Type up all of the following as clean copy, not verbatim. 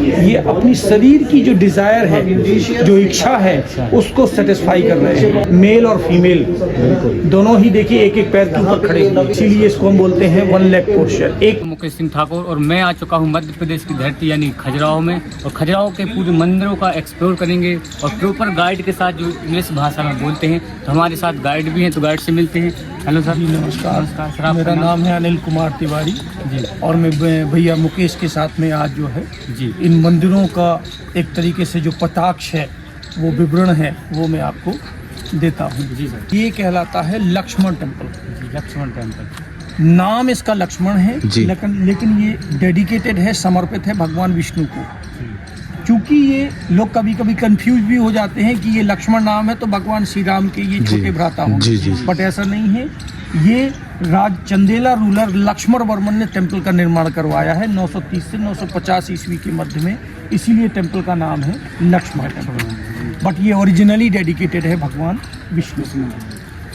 ये अपनी शरीर की जो डिजायर है, जो इच्छा है, उसको सेटिस्फाई कर रहे हैं। मेल और फीमेल दोनों ही देखिए एक एक पैर के ऊपर खड़े हैं, इसीलिए इसको हम बोलते हैं वन लेग पोस्चर। एक मुकेश सिंह ठाकुर और मैं आ चुका हूँ मध्य प्रदेश की धरती यानी खजुराहो में, और खजुराहो के पूरे मंदिरों का एक्सप्लोर करेंगे और प्रॉपर गाइड के साथ जो इंग्लिश भाषा में बोलते हैं। तो हमारे साथ गाइड भी हैं, तो गाइड से मिलते हैं। Hello sir. जी नमस्कार सर। मेरा नाम है अनिल कुमार तिवारी जी, और मैं भैया मुकेश के साथ में आज जो है जी, इन मंदिरों का एक तरीके से जो पताक्ष है, वो विवरण है, वो मैं आपको देता हूँ। जी सर। ये कहलाता है लक्ष्मण टेम्पल। लक्ष्मण टेम्पल नाम इसका लक्ष्मण है, लेकिन ये डेडिकेटेड है, समर्पित है भगवान विष्णु को। क्योंकि ये लोग कभी कभी कंफ्यूज भी हो जाते हैं कि ये लक्ष्मण नाम है तो भगवान श्री राम के ये छोटे भ्राता होंगे, बट ऐसा नहीं है। ये राज चंदेला रूलर लक्ष्मण वर्मन ने टेम्पल का निर्माण करवाया है 930 से 950 ईस्वी के मध्य में, इसीलिए टेम्पल का नाम है लक्ष्मण टेम्पल। बट ये ओरिजिनली डेडिकेटेड है भगवान विष्णु।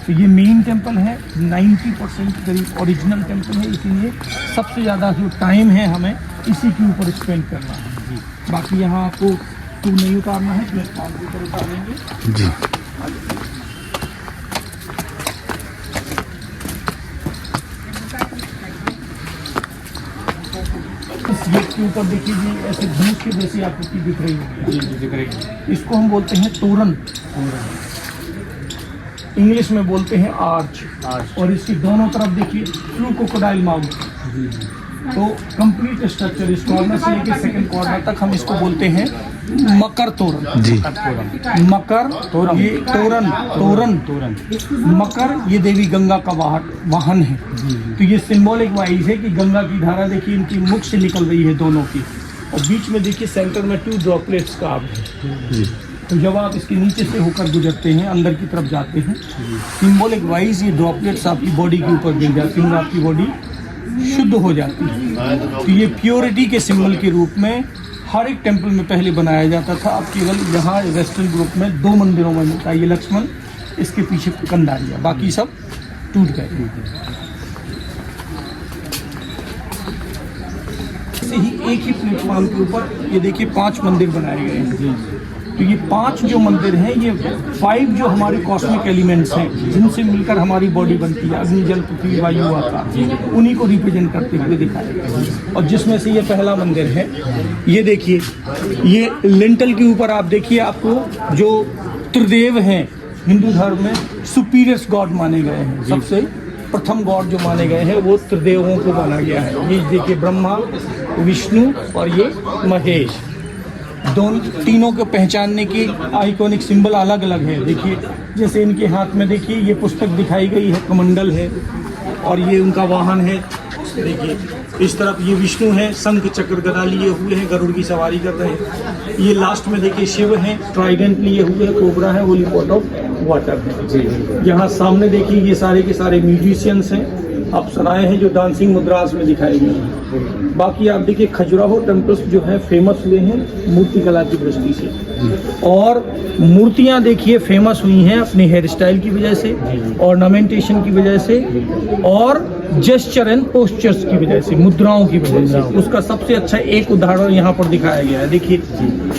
तो ये मेन टेम्पल है, 90% करीब ओरिजिनल टेम्पल है, इसीलिए सबसे ज़्यादा जो टाइम है हमें इसी के ऊपर स्पेंड करना है। बाकी यहाँ आपको टू नहीं उतारना है, प्लेटफॉर्म के ऊपर उतारेंगे जी। इस गेट के ऊपर देखिए जी, ऐसे धनुष के जैसी आकृति दिख रही होगी। जी दिख रही है। इसको हम बोलते हैं तोरण, इंग्लिश में बोलते हैं आर्च। और इसकी दोनों तरफ देखिए ट्रू क्रोकोडाइल माउथ। तो कंप्लीट स्ट्रक्चर इस कॉर्नर से लेकर सेकंड कॉर्नर तक हम इसको बोलते हैं मकर तोरण जी। मकर तोरण, ये तोरण मकर, ये देवी गंगा का वाहन है। तो ये सिंबॉलिक वाइज है कि गंगा की धारा देखिए इनकी मुख से निकल रही है दोनों की, और बीच में देखिए सेंटर में 2 ड्रॉपलेट्स का आप है। तो जब आप इसके नीचे से होकर गुजरते हैं, अंदर की तरफ जाते हैं, सिंबॉलिक वाइज ये ड्रॉपलेट्स आपकी बॉडी के ऊपर गिर जाती हैं, आपकी बॉडी शुद्ध हो जाती है। तो ये प्योरिटी के सिंबल के रूप में हर एक टेम्पल में पहले बनाया जाता था। अब केवल यहाँ वेस्टर्न ग्रुप में 2 मंदिरों में मिलता है। ये लक्ष्मण, इसके पीछे कंदारिया, बाकी सब टूट गए। ऐसे ही एक ही प्लेटफॉर्म के ऊपर ये देखिए 5 मंदिर बनाए गए हैं। तो ये 5 जो मंदिर हैं, ये 5 जो हमारे कॉस्मिक एलिमेंट्स हैं, जिनसे मिलकर हमारी बॉडी बनती है, अग्नि जल पृथ्वी वायु आकाश, उन्हीं को रिप्रेजेंट करते हुए दिखाया गया। और जिसमें से ये पहला मंदिर है, ये देखिए, ये लिंटल के ऊपर आप देखिए, आपको जो त्रिदेव हैं हिंदू धर्म में सुपीरियर्स गॉड माने गए हैं, सबसे प्रथम गॉड जो माने गए हैं वो त्रिदेवों को माना गया है। ये देखिए ब्रह्मा, विष्णु और ये महेश, तीनों को पहचानने की आइकॉनिक सिंबल अलग अलग है। देखिए जैसे इनके हाथ में देखिए ये पुस्तक दिखाई गई है, कमंडल है, और ये उनका वाहन है। देखिए इस तरफ ये विष्णु है, शंख चक्र गदा लिए हुए हैं, गरुड़ की सवारी कर रहे हैं। ये लास्ट में देखिए शिव हैं, ट्राइडेंट लिए हुए हैं, कोबरा है, होली पॉट ऑफ वाटर है। यहाँ सामने देखिए ये सारे के सारे म्यूजिशियंस हैं, अप्सराएं हैं जो डांसिंग मुद्रास में दिखाई गई हैं। बाकी आप देखिए खजुराहो टेम्पल्स जो है फेमस हुए हैं मूर्ति कला की दृष्टि से, और मूर्तियां देखिए फेमस हुई हैं अपने हेयर स्टाइल की वजह से, ऑर्नामेंटेशन की वजह से, और जेस्चर एंड पोस्चर्स की वजह से, मुद्राओं की वजह से। उसका सबसे अच्छा एक उदाहरण यहाँ पर दिखाया गया है। देखिए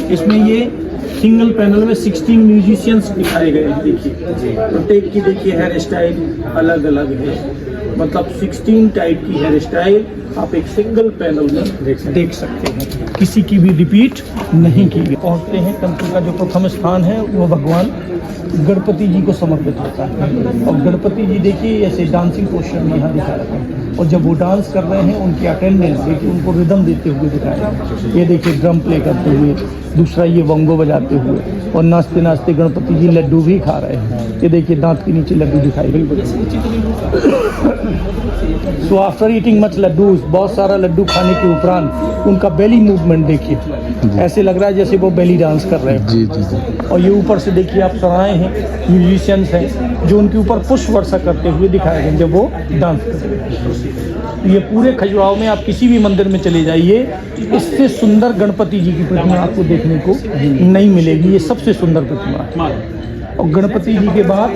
इसमें ये सिंगल पैनल में 16 म्यूजिशियंस दिखाए गए हैं। देखिए प्रत्येक की देखिए हेयर स्टाइल अलग अलग है, मतलब 16 टाइप की हेयर स्टाइल आप एक सिंगल पैनल में देख सकते हैं, किसी की भी रिपीट नहीं की गई। पहुँचते हैं, टेम्पल का जो प्रथम स्थान है वो भगवान गणपति जी को समर्पित होता है। और गणपति जी देखिए ऐसे डांसिंग पोस्चर में यहाँ दिखा रहे हैं, और जब वो डांस कर रहे हैं उनकी अटेंडेंस देखिए, उनको रिदम देते हुए दिखाया। ये देखिए ड्रम प्ले करते हुए, दूसरा ये वंगो बजाते हुए, और नाचते नाचते गणपति जी लड्डू भी खा रहे हैं। ये देखिए दांत के नीचे लड्डू दिखाई गई। So after eating much laddoo, बहुत सारा लड्डू खाने के उपरांत उनका बेली मूवमेंट देखिए, ऐसे लग रहा है जैसे वो बेली डांस कर रहे हैं। जी जी जी। और ये ऊपर से देखिए आप सराय हैं, म्यूजिशियंस हैं जो उनके ऊपर पुष्प वर्षा करते हुए दिखाए गए जब वो डांस कर रहे हैं। ये पूरे खजुराहो में आप किसी भी मंदिर में चले जाइए, इससे सुंदर गणपति जी की प्रतिमा आपको देखने को नहीं मिलेगी। ये सबसे सुंदर प्रतिमा है। और गणपति जी के बाद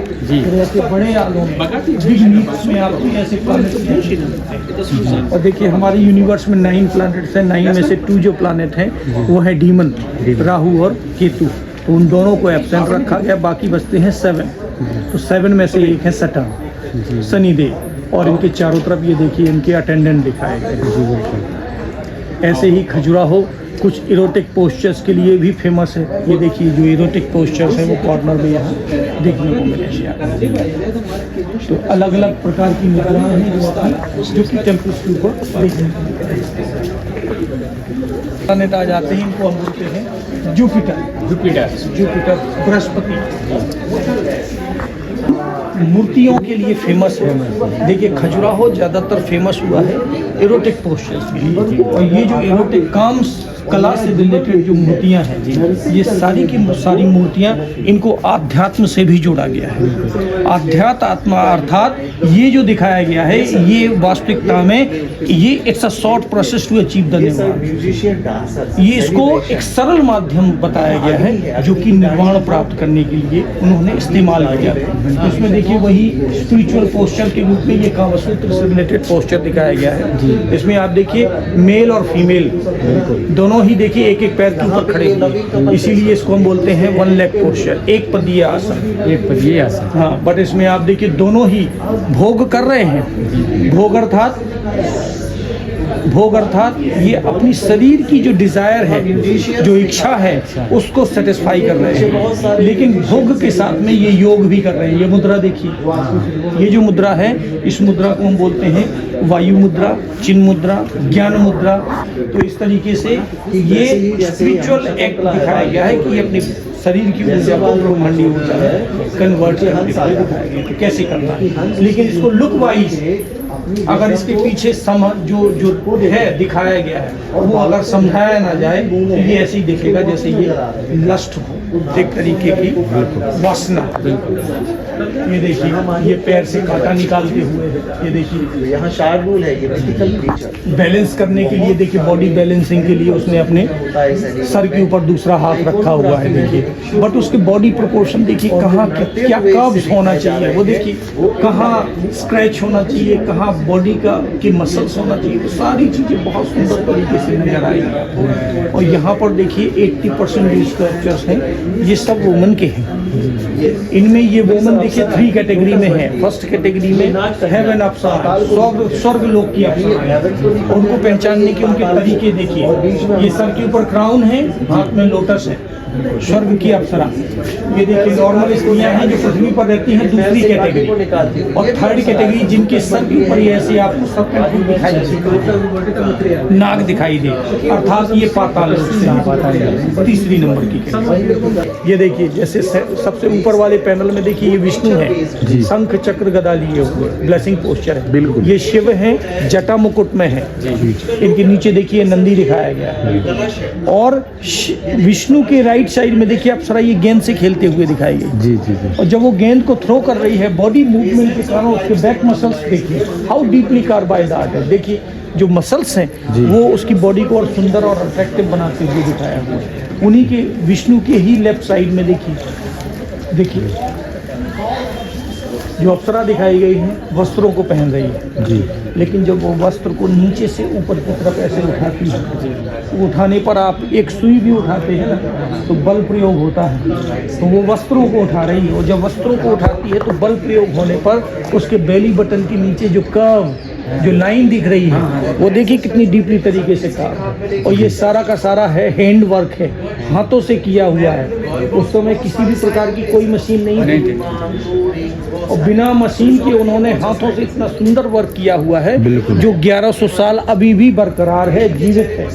ऐसे बड़े आलों में बिग मीट्स में आपको ऐसे प्लैनेट। और देखिए हमारे यूनिवर्स में 9 प्लैनेट्स हैं, 9 में से 2 जो प्लैनेट हैं वो है डीमन, राहु और केतु, तो उन दोनों को एब्सेंट रखा गया, बाकी बचते हैं 7। तो 7 में से एक है सटर्न, शनिदेव, और इनके चारों तरफ ये देखिए इनके अटेंडेंट दिखाए गए। ऐसे ही खजुराहो कुछ इरोटिक पोस्चर्स के लिए भी फेमस है। ये देखिए जो इरोटिक पोस्चर्स हैं वो कॉर्नर में यहाँ देखने को मिलेंगे आपको। तो अलग अलग प्रकार की मुद्राएं हैं जो कि टेम्पल्स के ऊपर देखने को मिलेंगे। प्लैनेट आ जाते हैं, इनको हम बोलते हैं जुपिटर, बृहस्पति। मूर्तियों के लिए फेमस है। देखिए खजुराहो ज़्यादातर फेमस हुआ है एरोटिक पोस्चर्स के लिए, और ये जो एरोटिक काम कला से रिलेटेड जो मूर्तियां हैं, ये सारी की सारी मूर्तियां इनको आध्यात्म से भी जोड़ा गया है। आध्यात्म आत्मा अर्थात ये जो दिखाया गया है ये वास्तविकता में ये it's a short process to achieve the nirvana. ये इसको एक सरल माध्यम बताया गया है जो कि निर्वाण प्राप्त करने के लिए उन्होंने इस्तेमाल किया। तो इसमें देखिए वही स्पिरिचुअल पोस्चर के रूप में ये कामसूत्र से रिलेटेड पोस्चर दिखाया गया है। इसमें आप देखिए मेल और फीमेल दोनों ही देखिए एक एक पैर के ऊपर खड़े हैं, इसीलिए इसको हम बोलते हैं 1 लेग पोस्चर, एक पदीय आसन। हाँ, बट इसमें आप देखिए दोनों ही भोग कर रहे हैं। भोग अर्थात ये अपनी शरीर की जो डिजायर है, जो इच्छा है, उसको सेटिस्फाई कर रहे हैं, लेकिन भोग के साथ में ये योग भी कर रहे हैं। ये मुद्रा देखिए, ये जो मुद्रा है इस मुद्रा को हम बोलते हैं वायु मुद्रा, चिन्ह मुद्रा, ज्ञान मुद्रा। तो इस तरीके से ये स्पिरिचुअल एक्ट दिखाया गया है कि अपने शरीर की ऊर्जा को ब्रह्मांडीय ऊर्जा में कन्वर्ट करने के लिए दिखाया गया तो कैसे करना है। लेकिन इसको लुक वाइज अगर इसके पीछे जो है दिखाया गया है वो अगर समझाया ना जाए तो ये ऐसे ही दिखेगा जैसे ये लस्ट हो, एक तरीके की वासना। ये देखिए ये पैर से कांटा निकालते हुए, ये देखिए यहाँ शार्प रूल है, ये वर्टिकल क्रीचर बैलेंस करने के लिए, देखिए बॉडी बैलेंसिंग के लिए उसने अपने सर के ऊपर दूसरा हाथ रखा हुआ है। देखिए बट उसके बॉडी प्रोपोर्शन देखिए कहाँ क्या कर्व्स होना चाहिए, वो देखिए कहाँ स्क्रैच होना चाहिए, कहाँ बॉडी के मसल्स होना चाहिए, वो सारी चीज़ें बहुत सुंदर तरीके से नजर आएगी। और यहाँ पर देखिए 80% जो स्कल्पचर्स हैं ये सब वुमन के हैं। इनमें ये वुमन देखिए 3 कैटेगरी में है। फर्स्ट कैटेगरी में हेवन अप्सरा, स्वर्ग लोक की अप्सरा, उनको पहचानने के उनके तरीके देखिए। ये सर के ऊपर क्राउन है, हाथ में लोटस है, स्वर्ग की अप्सरा। ये देखिए नॉर्मल स्त्रियां हैं जो पृथ्वी पर रहती हैं, दूसरी कैटेगरी। और थर्ड कैटेगरी जिनके सर के ऊपर ऐसे आपको सब दिखाई दे, नाग दिखाई दे, अर्थात ये पाताल लोक से तीसरी नंबर की कैटेगरी। ये देखिए जैसे सबसे ऊपर वाले पैनल में देखिए ये विष्णु है, शंख चक्र गदा लिए हुए, ब्लेसिंग पोस्चर है। बिल्कुल ये शिव हैं, जटा मुकुट में है। इनके नीचे देखिए नंदी दिखाया गया है। और विष्णु के राइट साइड में देखिए अप्सरा ये गेंद से खेलते हुए दिखाई गई। और जब वो गेंद को थ्रो कर रही है, बॉडी मूवमेंट के कारण उसके बैक मसल्स देखिए हाउ डीपली कार्बाइड आर्ट है। देखिए जो मसल्स हैं वो उसकी बॉडी को और सुंदर और अट्रैक्टिव बनाते हुए दिखाया हुआ है। उन्हीं के विष्णु के ही लेफ्ट साइड में देखिए जो अप्सरा दिखाई गई है वस्त्रों को पहन रही है जी। लेकिन जब वो वस्त्र को नीचे से ऊपर की तरफ ऐसे उठाती है, तो उठाने पर आप एक सुई भी उठाते हैं ना तो बल प्रयोग होता है। तो वो वस्त्रों को उठा रही है, और जब वस्त्रों को उठाती है तो बल प्रयोग होने पर उसके बेली बटन के नीचे जो कर्व, जो लाइन दिख रही है वो देखिए कितनी डीपली तरीके से कर्व। और ये सारा का सारा है हैंड वर्क है, हाथों से किया हुआ है। उस समय किसी भी प्रकार की कोई मशीन नहीं थी, और बिना मशीन के उन्होंने हाथों से इतना सुंदर वर्क किया हुआ है जो 1100 साल अभी भी बरकरार है, जीवित है।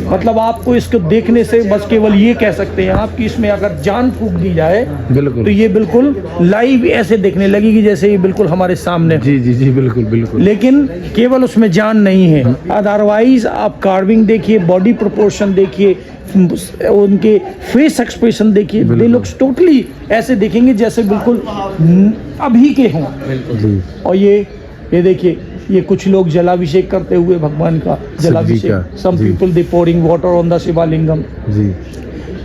मतलब आपको इसको देखने से बस केवल ये कह सकते हैं आप कि इसमें अगर जान फूंक दी जाए तो ये बिल्कुल लाइव ऐसे देखने लगेगी जैसे ये बिल्कुल हमारे सामने। जी बिल्कुल। लेकिन केवल उसमें जान नहीं है, अदरवाइज आप कार्विंग देखिए, बॉडी प्रोपोर्शन देखिए, उनके फेस एक्सप्रेशन देखिए, दे लुक्स टोटली ऐसे देखेंगे जैसे बिल्कुल अभी के हों। और ये देखिए ये कुछ लोग जलाभिषेक करते हुए भगवान का जलाभिषेक, some people they pouring water on the Shivalingam ji.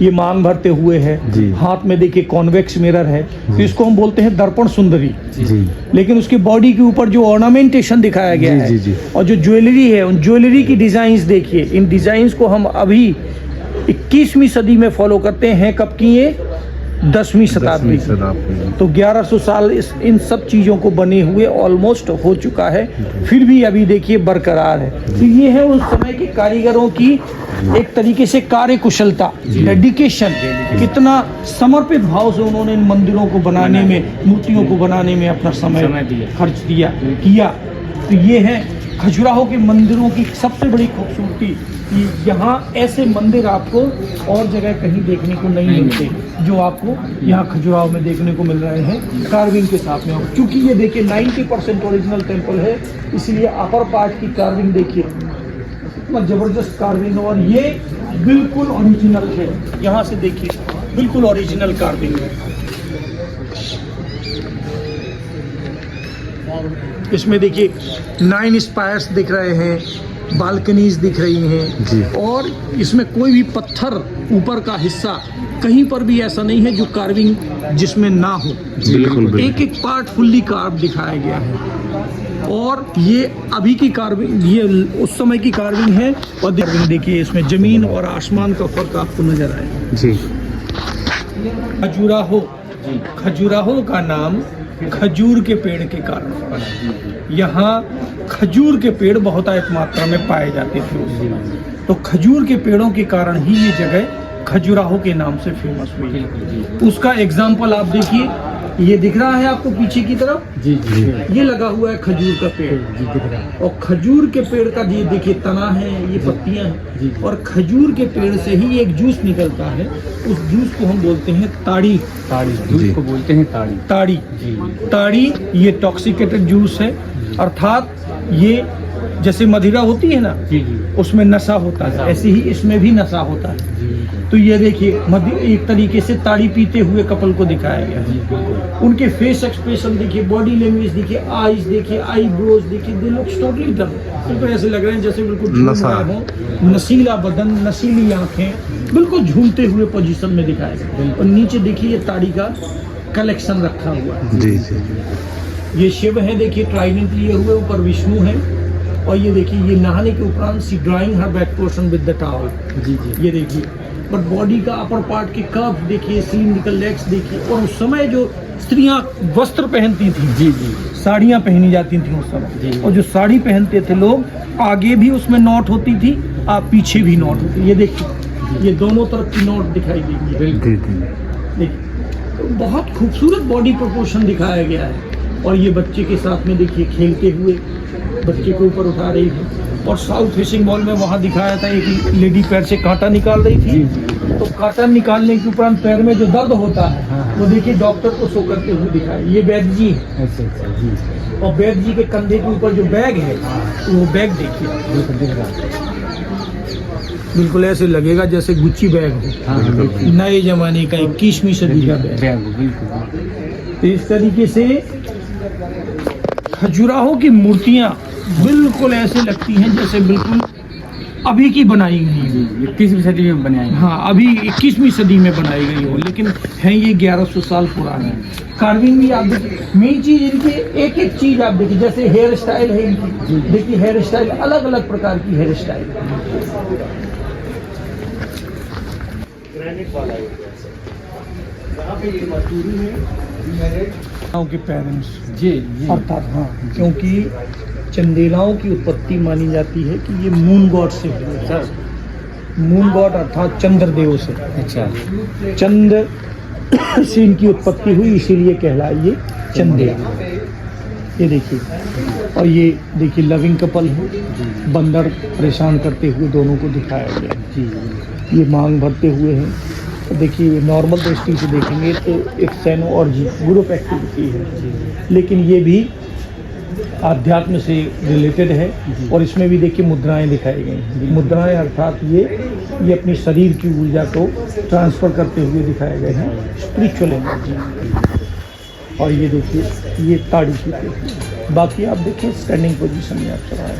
ये मांग भरते हुए है, हाथ में देखिए कॉन्वेक्स मिरर है, तो इसको हम बोलते हैं दर्पण सुंदरी जी। लेकिन उसकी बॉडी के ऊपर जो ऑर्नामेंटेशन दिखाया गया है जी। और जो ज्वेलरी है, उन ज्वेलरी की डिजाइन्स देखिए। इन डिजाइन्स को हम अभी 21वीं सदी में फॉलो करते हैं। कब की ये? 10वीं शताब्दी। तो 1100 साल इन सब चीज़ों को बने हुए ऑलमोस्ट हो चुका है, फिर भी अभी देखिए बरकरार है। तो ये है उस समय के कारीगरों की एक तरीके से कार्य कुशलता, डेडिकेशन, कितना समर्पित भाव से उन्होंने इन मंदिरों को बनाने में, मूर्तियों को बनाने में अपना समय खर्च किया। तो ये है खजुराहो के मंदिरों की सबसे बड़ी खूबसूरती। यहाँ ऐसे मंदिर आपको और जगह कहीं देखने को नहीं मिलते, जो आपको यहाँ खजुराहो में देखने को मिल रहे हैं कार्विंग के साथ में। क्योंकि ये देखिए 90% ओरिजिनल टेम्पल है, इसलिए अपर पार्ट की कार्विंग देखिए इतना जबरदस्त कार्विंग, और ये बिल्कुल ओरिजिनल है। यहाँ से देखिए बिल्कुल ओरिजिनल कार्विंग है। इसमें देखिए 9 स्पायर्स दिख रहे हैं, बालकनीज दिख रही हैं जी। और इसमें कोई भी पत्थर ऊपर का हिस्सा कहीं पर भी ऐसा नहीं है जो कार्विंग जिसमें ना हो। बिल्कुल एक एक पार्ट फुल्ली कार्व दिखाया गया है। और ये अभी की कार्विंग, ये उस समय की कार्विंग है। और देखिए इसमें जमीन और आसमान का फर्क आपको नजर आएगा जी। खजुराहो का नाम खजूर के पेड़ के कारण पड़ा। यहाँ खजूर के पेड़ बहुत अधिक मात्रा में पाए जाते थे उस समय, तो खजूर के पेड़ों के कारण ही ये जगह खजुराहो के नाम से फेमस हुई। उसका एग्जाम्पल आप देखिए, ये दिख रहा है आपको पीछे की तरफ जी जी, ये लगा हुआ है खजूर का पेड़ जी, दिख रहा है। और खजूर के पेड़ का ये देखिए तना है, ये पत्तियां हैं, और खजूर के पेड़ से ही एक जूस निकलता है। उस जूस को हम बोलते हैं ताड़ी। जूस को बोलते हैं ताड़ी। ये टॉक्सिकेटेड जूस है, अर्थात ये जैसे मदिरा होती है ना जी, उसमें नशा होता है, ऐसे ही इसमें भी नशा होता है। तो ये देखिए एक तरीके से ताड़ी पीते हुए कपल को दिखाया गया। उनके फेस एक्सप्रेशन देखिए, बॉडी लैंग्वेज देखिए, आईज देखिए, आईब्रोज देखिए, दे लुक्स टोटली डन। तो ऐसे लग रहे हैं जैसे बिल्कुल झूम रहे हो। नशीला बदन, नशीली आंखें, बिल्कुल झूमते हुए पोजीशन में दिखाया गया। और नीचे देखिए ये ताड़ी का कलेक्शन रखा हुआ है जी जी। ये शिव है देखिए, ट्राइडेंट लिए हुए, ऊपर विष्णु है। और ये देखिए ये नहाने के उपरांत she drying her back portion with the towel जी जी। ये देखिए पर बॉडी का अपर पार्ट के कर्व देखिए, सिलिंड्रिकल लेग्स देखिए। और उस समय जो स्त्रियां वस्त्र पहनती थी जी जी, साड़ियां पहनी जाती थी उस समय। और जो साड़ी पहनते थे लोग, आगे भी उसमें नॉट होती थी, आप पीछे भी नॉट होती। ये देखिए ये दोनों तरफ की नॉट दिखाई देगी। देखिए तो बहुत खूबसूरत बॉडी प्रोपोर्शन दिखाया गया है। और ये बच्चे के साथ में देखिए खेलते हुए बच्चे के ऊपर उठा रही है। और साउथ फिशिंग मॉल में वहाँ दिखाया था एक लेडी पैर से कांटा निकाल रही थी। तो कांटा निकालने के उपरांत पैर में जो दर्द होता है वो देखिए डॉक्टर को शो करते हुए दिखाया। ये वैद्य जी है। और वैद्य जी के कंधे के ऊपर जो बैग है, तो वो बैग देखिए बिल्कुल ऐसे लगेगा जैसे गुच्ची बैग हो, नए जमाने का 21वीं सदी का बैग। तो इस तरीके से खजुराहो की मूर्तियाँ बिल्कुल ऐसे लगती हैं जैसे बिल्कुल अभी की बनाई गई है। 21वीं सदी में बनाई, हाँ अभी 21वीं सदी में बनाई गई हो, लेकिन है ये 1100 साल पुराना है। कार्विंग भी आप देखिए, मेन चीज इनकी एक एक चीज आप देखिए, जैसे हेयर स्टाइल है इनकी, देखिए हेयर स्टाइल, अलग अलग प्रकार की हेयर स्टाइल। ग्रेनाइट वाला यहाँ पे ये मजदूरी है के पेरेंट्स जी अर्थात, हाँ क्योंकि चंदेलाओं की उत्पत्ति मानी जाती है कि ये मून गॉड से हुई है। मून गॉड अर्थात चंद्रदेव से। अच्छा, चंद्र से इनकी उत्पत्ति हुई, इसीलिए कहलाई ये चंदेल। ये देखिए, और ये देखिए लविंग कपल है, बंदर परेशान करते हुए दोनों को दिखाया गया जी। ये मांग भरते हुए हैं। तो देखिए नॉर्मल दृष्टि से देखेंगे तो एक सैनो और जी ग्रुप एक्टिविटी है, लेकिन ये भी आध्यात्म से रिलेटेड है। और इसमें भी देखिए मुद्राएं दिखाई गई हैं। मुद्राएं अर्थात ये अपनी शरीर की ऊर्जा को ट्रांसफ़र करते हुए दिखाए गए हैं, स्पिरिचुअल एनर्जी। और ये देखिए ये ताड़ी की, बाकी आप देखिए स्टैंडिंग पोजीशन में आप चला है।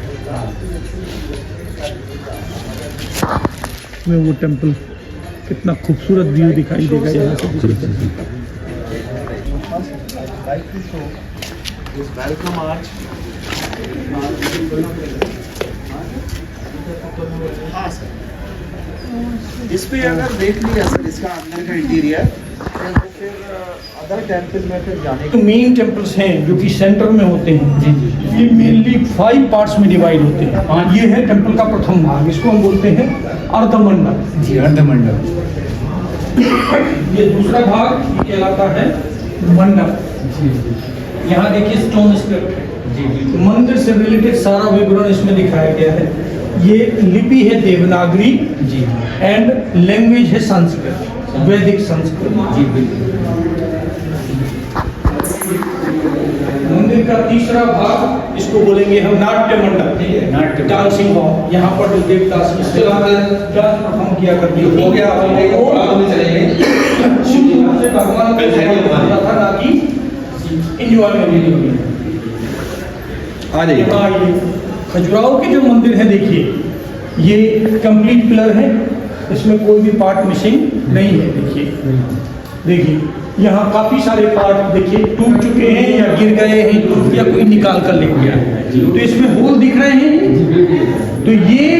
वो टेम्पल कितना खूबसूरत व्यू दिखाई देगा यहाँ से। हाँ सर, इस पे अगर देख लिया सर इसका अंदर का इंटीरियर, तो फिर अदर टेम्पल में फिर जाने तो मेन टेम्पल्स हैं जो कि सेंटर में होते हैं, ये मेनली 5 पार्ट्स में डिवाइड होते हैं। ये है टेम्पल का प्रथम भाग, इसको हम बोलते हैं अर्धमंडप। जी, अर्धमंडप। ये दूसरा भाग ये कहलाता है मंडप। यहाँ देखिए स्टोन स्क्रिप्ट है, मंदिर से रिलेटेड सारा विवरण इसमें दिखाया गया है। ये लिपि है देवनागरी जी, एंड लैंग्वेज है संस्कृत, वैदिक संस्कृत। जी बिल्कुल। मंदिर का तीसरा भाग इसको बोलेंगे हम नाट्य मंडप, नाट्य डांसिंग हॉल। यहाँ पर जो देवदास डांस परफॉर्म किया करती हो गया, भगवान का था ना कि एंजॉयमेंट के लिए। आ जाइए। खजुराहो के जो मंदिर है देखिए, ये कंप्लीट पिलर है, इसमें कोई भी पार्ट मिसिंग नहीं है। देखिए यहाँ काफी सारे पार्ट देखिए टूट चुके हैं या गिर गए हैं या कोई निकाल कर ले गया है, तो इसमें होल दिख रहे हैं। तो ये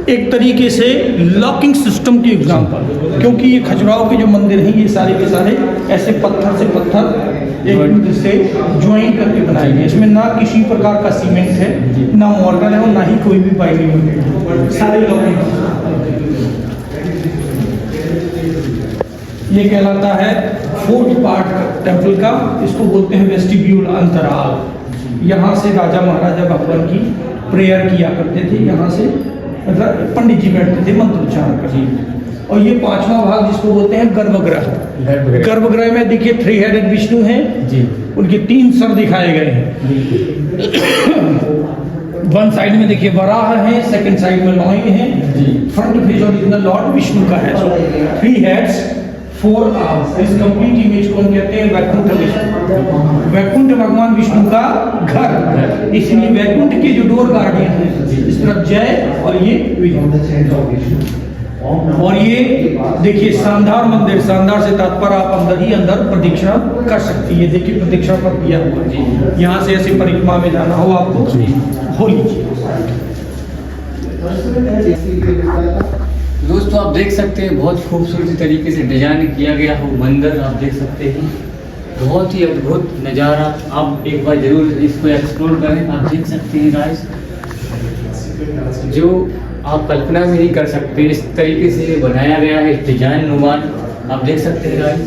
एक तरीके से लॉकिंग सिस्टम की एग्जांपल, क्योंकि ये खजुराहो के जो मंदिर हैं ये सारे के सारे ऐसे पत्थर से पत्थर एक दूसरे से ज्वाइन करके बनाए गए। इसमें ना किसी प्रकार का सीमेंट है, ना मॉर्गन है और ना ही कोई भी बाइंडिंग है, सारे लॉकिंग। ये कहलाता है 4th पार्ट टेम्पल का, इसको बोलते हैं वेस्टिब्यूल, अंतराल। यहाँ से राजा महाराजा भगवान की प्रेयर किया करते थे, यहाँ से मतलब पंडित जी बैठते थे मंत्र उच्चारण करते। और ये 5वां भाग जिसको बोलते हैं गर्भगृह। गर्भगृह में देखिए 3 हेडेड विष्णु हैं जी, उनके 3 सर दिखाए गए हैं। वन साइड में देखिए वराह है, सेकंड साइड में लॉइन है, front face original Lord Vishnu का है। 3 हेड्स 4 आर्म्स। इस कंप्लीट इमेज को हम कहते हैं वैकुंठ विष्णु। वैकुंठ भगवान विष्णु का घर, इसलिए वैकुंठ के जो डोर गार्डियन है, इस तरफ जय और ये विजय। और ये देखिए शानदार मंदिर, शानदार से तात्पर्य आप अंदर ही अंदर प्रदक्षिणा कर सकती है। देखिए प्रदक्षिणा पर दिया हुआ, यहाँ से ऐसे परिक्रमा में जाना हो आपको, हो लीजिए। दोस्तों आप देख सकते हैं बहुत खूबसूरती तरीके से डिजाइन किया गया हो मंदिर, आप देख सकते हैं बहुत ही अद्भुत नज़ारा। आप एक बार जरूर इसको एक्सप्लोर करें। आप देख सकते हैं गाइस, जो आप कल्पना भी नहीं कर सकते इस तरीके से ये बनाया गया है, डिजाइन नुमान आप देख सकते हैं गाइस।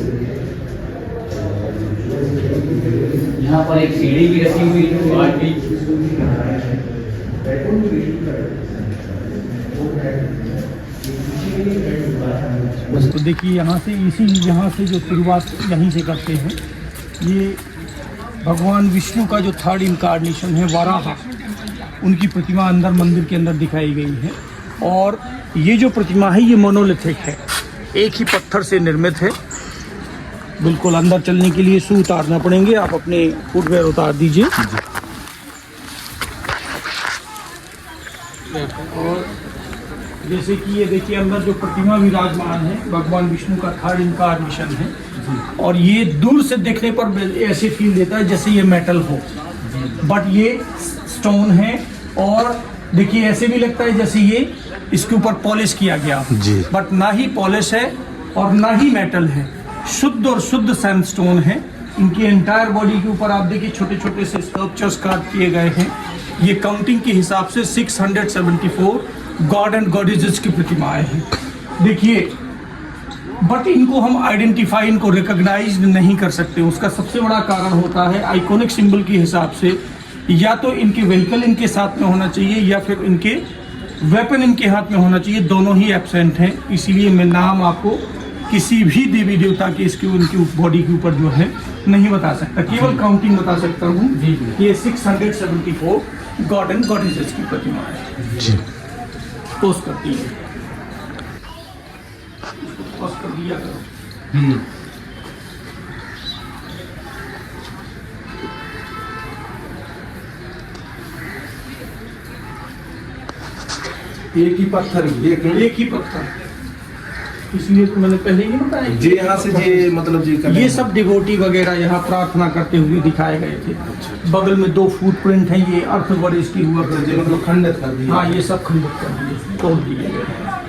यहाँ पर एक सीढ़ी भी रखी हुई है, तो देखिए यहाँ से जो शुरुआत यहीं से करते हैं। ये भगवान विष्णु का जो 3rd इनकार्नेशन है वराह, उनकी प्रतिमा अंदर मंदिर के अंदर दिखाई गई है। और ये जो प्रतिमा है ये मोनोलिथिक है, एक ही पत्थर से निर्मित है। बिल्कुल अंदर चलने के लिए शू उतारना पड़ेंगे, आप अपने फुटवेयर उतार दीजिए। और जैसे कि ये देखिए अंदर जो प्रतिमा विराजमान है भगवान विष्णु का 3rd इनकार्नेशन है। और ये दूर से देखने पर ऐसे फील देता है जैसे ये मेटल हो, बट ये स्टोन है। और देखिए ऐसे भी लगता है जैसे ये इसके ऊपर पॉलिश किया गया, बट ना ही पॉलिश है और ना ही मेटल है, शुद्ध और शुद्ध सैंडस्टोन है। इनकी एंटायर बॉडी के ऊपर आप देखिए छोटे छोटे से स्कल्पचर्स कार्व किए गए हैं। ये काउंटिंग के हिसाब से 674 गॉड एंड गॉडेजेस की प्रतिमाएं हैं। देखिए बट इनको हम आइडेंटिफाई, इनको रिकॉग्नाइज नहीं कर सकते। उसका सबसे बड़ा कारण होता है आइकॉनिक सिंबल के हिसाब से या तो इनके व्हीकल इनके साथ में होना चाहिए या फिर इनके वेपन इनके हाथ में होना चाहिए, दोनों ही एब्सेंट हैं। इसीलिए मैं नाम आपको किसी भी देवी देवता के इसके उनकी बॉडी के ऊपर जो है नहीं बता सकता, केवल काउंटिंग बता सकता हूँ। ये 674 गॉड एंड गॉडेसेस की प्रतिमा है। पोस्ट करती है, पोस्ट कर दिया करो। एक ही पत्थर, एक ही पत्थर। इसलिए तो मैंने पहले ही बताया जी यहाँ से जी मतलब जी ये सब डिवोटी वगैरह यहाँ प्रार्थना करते हुए दिखाए गए थे। बगल में 2 फुटप्रिंट हैं, ये अर्थ गणेश की हुआ करते मतलब खंडित कर दिया। हाँ, ये सब खंडित कर दिए, तोड़ दिए गए।